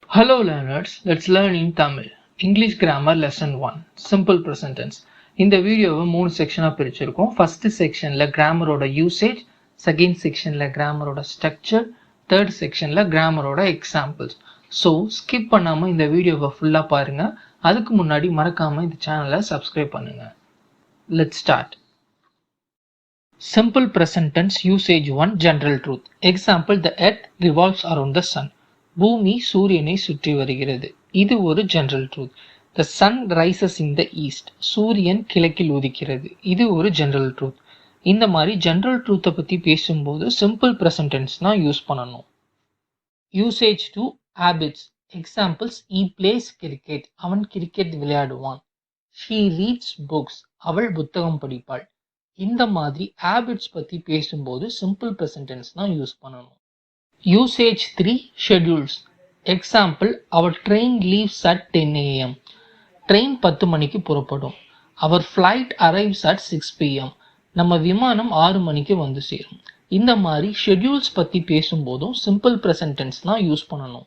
Hello learners, let's learn in Tamil. English Grammar Lesson 1 Simple Present Tense. இந்த வீடியோவை 3 செக்ஷனாக பிரிச்சிருக்கோம். First செக்ஷனில் கிராமரோட usage, second செக்ஷனில் கிராமரோட structure, third செக்ஷனில் கிராமரோட examples. So skip பண்ணாமல் இந்த வீடியோவை ஃபுல்லாக பாருங்கள். அதுக்கு முன்னாடி மறக்காமல் இந்த சேனலை சப்ஸ்கிரைப் பண்ணுங்கள். Let's start. Simple Present Tense Usage 1 General Truth. Example, the earth revolves around the sun. பூமி சூரியனை சுற்றி வருகிறது. இது ஒரு general truth. The sun rises in the east. சூரியன் கிழக்கில் உதிக்கிறது. இது ஒரு ஜெனரல் ட்ரூத். இந்த மாதிரி ஜெனரல் ட்ரூத்தை பற்றி பேசும்போது சிம்பிள் ப்ரெசன்ட் டென்ஸ் தான் யூஸ் பண்ணணும். Usage 2 habits. எக்ஸாம்பிள்ஸ், ஈ பிளேஸ் கிரிக்கெட். அவன் கிரிக்கெட் விளையாடுவான். She reads books. அவள் புத்தகம் படிப்பாள். இந்த மாதிரி ஹேபிட்ஸ் பற்றி பேசும்போது சிம்பிள் ப்ரெசன்ட் டென்ஸ் தான் யூஸ் பண்ணணும். Usage 3 Schedules. Example, our train leaves at 10 am. Train 10 மணிக்கு புறப்படும். Our flight arrives at 6 pm. நம்ம விமானம் 6 மணிக்கு வந்து சேரும். இந்த மாதிரி ஷெட்யூல்ஸ் பற்றி பேசும்போதும் சிம்பிள் ப்ரெசன்ட் டென்ஸ் தான் யூஸ் பண்ணணும்.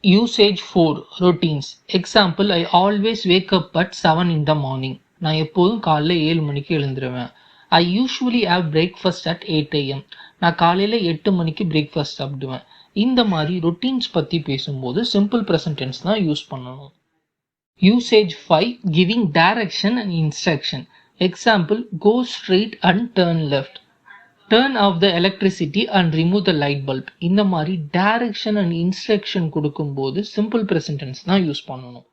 Usage 4 Routines. Example, I always wake up at 7 in the morning. நான் எப்போதும் காலைல 7 மணிக்கு எழுந்துருவேன். I usually have breakfast at 8 am. நான் காலையில் 8 மணிக்கு பிரேக்ஃபாஸ்ட் சாப்பிடுவேன். இந்த மாதிரி ரொட்டீன்ஸ் பற்றி பேசும்போது சிம்பிள் ப்ரெசன்ட் டென்ஸ் தான் யூஸ் பண்ணணும். Usage 5 giving direction and instruction. Example, go straight and turn left. Turn off the electricity and remove the light bulb. இந்த மாதிரி டைரக்ஷன் அண்ட் இன்ஸ்ட்ரக்ஷன் கொடுக்கும்போது சிம்பிள் ப்ரெசன்ட் டென்ஸ் தான் use பண்ணணும்.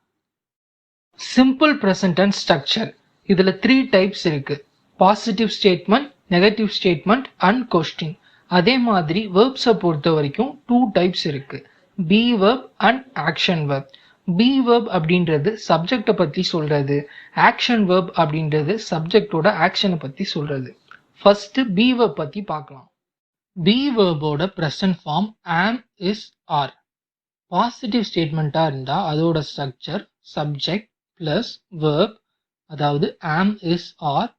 Simple present tense structure. இதில் 3 types இருக்கு. Positive statement, negative statement and question. அதே மாதிரி வேர்ப்ஸை பொறுத்த வரைக்கும் 2 டைப்ஸ் இருக்கு. Be verb and action verb. B verb அப்படின்றது சப்ஜெக்டை பற்றி சொல்றது. ஆக்ஷன் வேர்ப் அப்படின்றது சப்ஜெக்டோட ஆக்ஷனை பற்றி சொல்றது. ஃபர்ஸ்ட் பி வேர்ப் பற்றி பார்க்கலாம். பி வேர்போட present form am, is, are. Positive ஸ்டேட்மெண்ட்டாக இருந்தால் அதோட ஸ்ட்ரக்சர் சப்ஜெக்ட் ப்ளஸ் வேர்ப், அதாவது am, is, are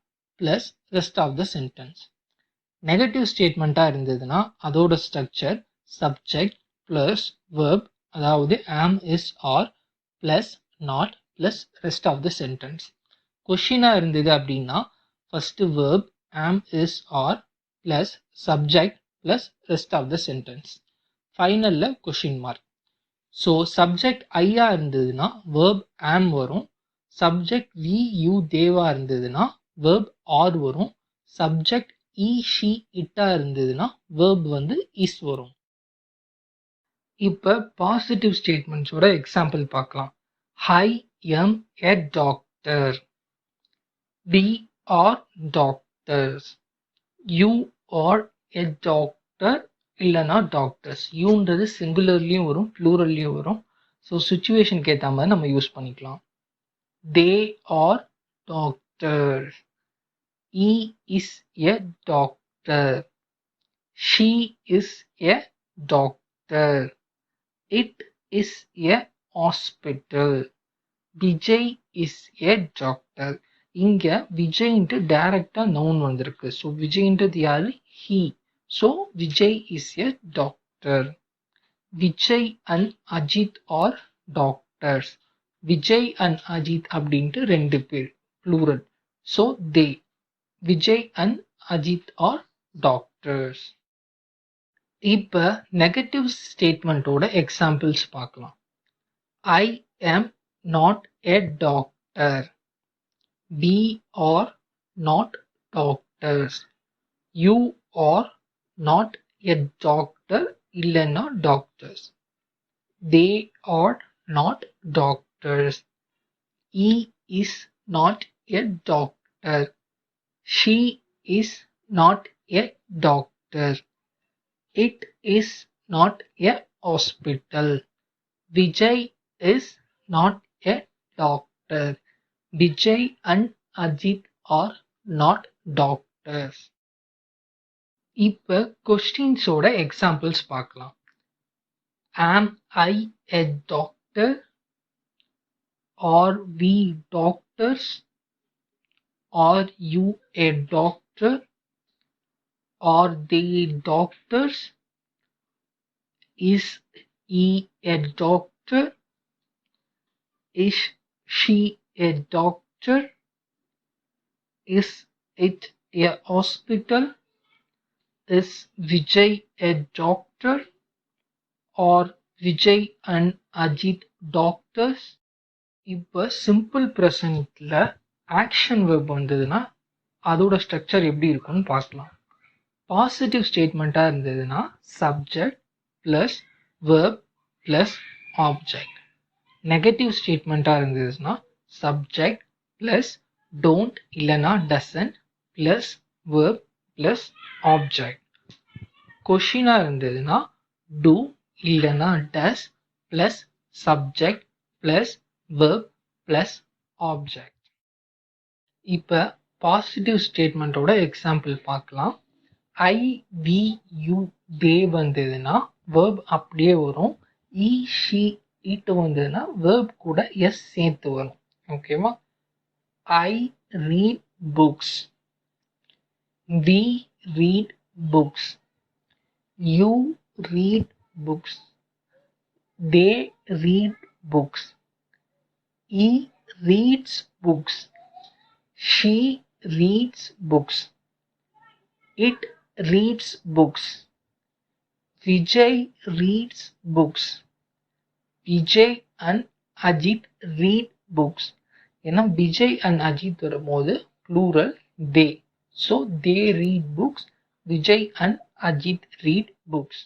plus rest of the sentence. Negative ஸ்டேட்மெண்ட்டாக இருந்ததுன்னா அதோட ஸ்ட்ரக்சர் சப்ஜெக்ட் ப்ளஸ் வேர்ப், அதாவது am, is, are plus not plus rest of the sentence. கொஷினாக இருந்தது அப்படின்னா first verb am, is, are plus subject plus rest of the sentence. ஃபைனலில் question mark. So subject ஐயா இருந்ததுன்னா வேர்ப் ஆம் வரும். Subject we, you, தேவா இருந்ததுன்னா வேர்ப் ஆர் வரும். சப்ஜெக்ட் ஈ, ஷி, இட்டா இருந்ததுன்னா வேர்ப் இஸ் வரும். இப்போ பாசிட்டிவ் ஸ்டேட்மெண்ட்ஸோட எக்ஸாம்பிள் பார்க்கலாம். I am a doctor. We are doctors. You are a doctor இல்லைனா டாக்டர்ஸ். யூன்றது சிங்குலர்லையும் வரும், ப்ளூரல்லையும் வரும். ஸோ சுச்சுவேஷனுக்கு ஏற்ற மாதிரி நம்ம யூஸ் பண்ணிக்கலாம். They are doctors. He is a doctor. She is a doctor. It is a hospital. Vijay is a doctor. இங்க விஜய்ன்ட்டு டைரக்டா நவுன் வந்திருக்கு. ஸோ விஜய்ன்றது யாரு? He. So Vijay is a doctor. Vijay and Ajit are doctors. Vijay and Ajit அப்படின்ட்டு 2 பேர், plural. So they. Vijay and Ajit are doctors. இப்ப negative ஸ்டேட்மெண்ட்டோட examples பார்க்கலாம். I am not a doctor. We are not doctors. You are not a doctor இல்லைன்னா doctors. They are not doctors. He is not a doctor. She is not a doctor. It is not a hospital. Vijay is not a doctor. Vijay and Ajit are not doctors. இப்ப கொஸ்டின்ஸோட examples பார்க்கலாம். Am I a doctor? Are we doctors? Are you a doctor? Are they doctors? Is he a doctor? Is she a doctor? Is it a hospital? Is Vijay a doctor? Or Vijay and Ajit doctors? இப்போ simple ப்ரெசன்ட்ல action verb வந்ததுன்னா அதோட structure எப்படி இருக்கும்னு பார்க்கலாம். Positive ஸ்டேட்மெண்ட்டாக இருந்ததுன்னா subject plus verb plus object. Negative ஸ்டேட்மெண்ட்டாக இருந்ததுன்னா சப்ஜெக்ட் ப்ளஸ் டோன்ட் இல்லைனா doesn't plus verb plus object. கொஷினாக இருந்ததுன்னா டூ இல்லைனா does plus subject plus verb plus object. இப்போ பாசிட்டிவ் ஸ்டேட்மெண்ட்டோட எக்ஸாம்பிள் பார்க்கலாம். ஐ வி யூ தே வந்ததுன்னா வெர்ப் அப்படியே வரும். இ ஷி இட் வந்ததுன்னா வெர்ப் கூட எஸ் சேர்த்து வரும். ஓகேவா? I read books, we read books, you read books, they read books, he reads books, she reads books, it reads books, Vijay reads books, Vijay and Ajit read books. ஏன்னா Vijay and Ajith வரும்போது plural they, so they read books, Vijay and Ajit read books.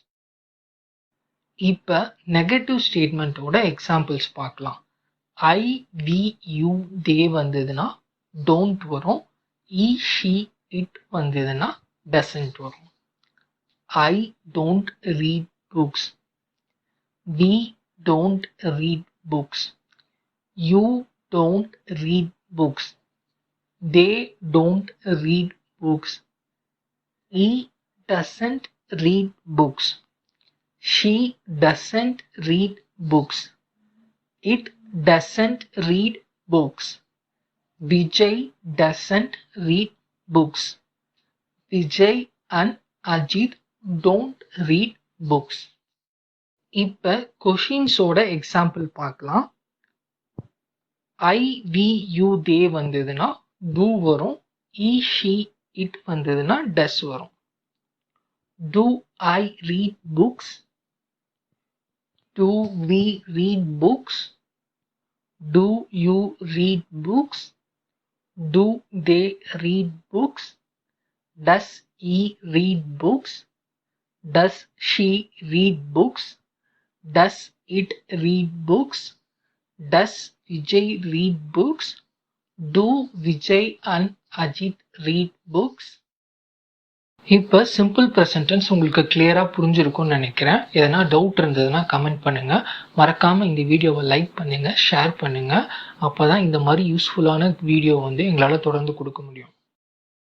இப்போ negative ஸ்டேட்மெண்ட்டோட examples பார்க்கலாம். I we you they வந்ததுன்னா don't வரும். He she it வந்ததுன்னா doesn't வரும். I don't read books, we don't read books, you don't read books, they don't read books, he doesn't read books, she doesn't read books, it doesn't read books, Vijay doesn't read books, Vijay and Ajit don't read books. இப்போ கொஷின்ஸோட example பார்க்கலாம். I we you they வந்ததுன்னா two வரும். He she it வந்ததுன்னா டஸ் வரும். Do I read books? Do we read books? Do you read books? Do they read books? Does he read books? Does she read books? Does it read books? Does Vijay read books? Do Vijay and Ajit read books? இப்போ simple present tense உங்களுக்கு கிளியராக புரிஞ்சிருக்கும்னு நினைக்கிறேன். எதனா doubt இருந்ததுன்னா comment பண்ணுங்கள். மறக்காமல் இந்த வீடியோவை லைக் பண்ணுங்கள், ஷேர் பண்ணுங்கள். அப்போ தான் இந்த மாதிரி யூஸ்ஃபுல்லான வீடியோ வந்து எங்களால் தொடர்ந்து கொடுக்க முடியும்.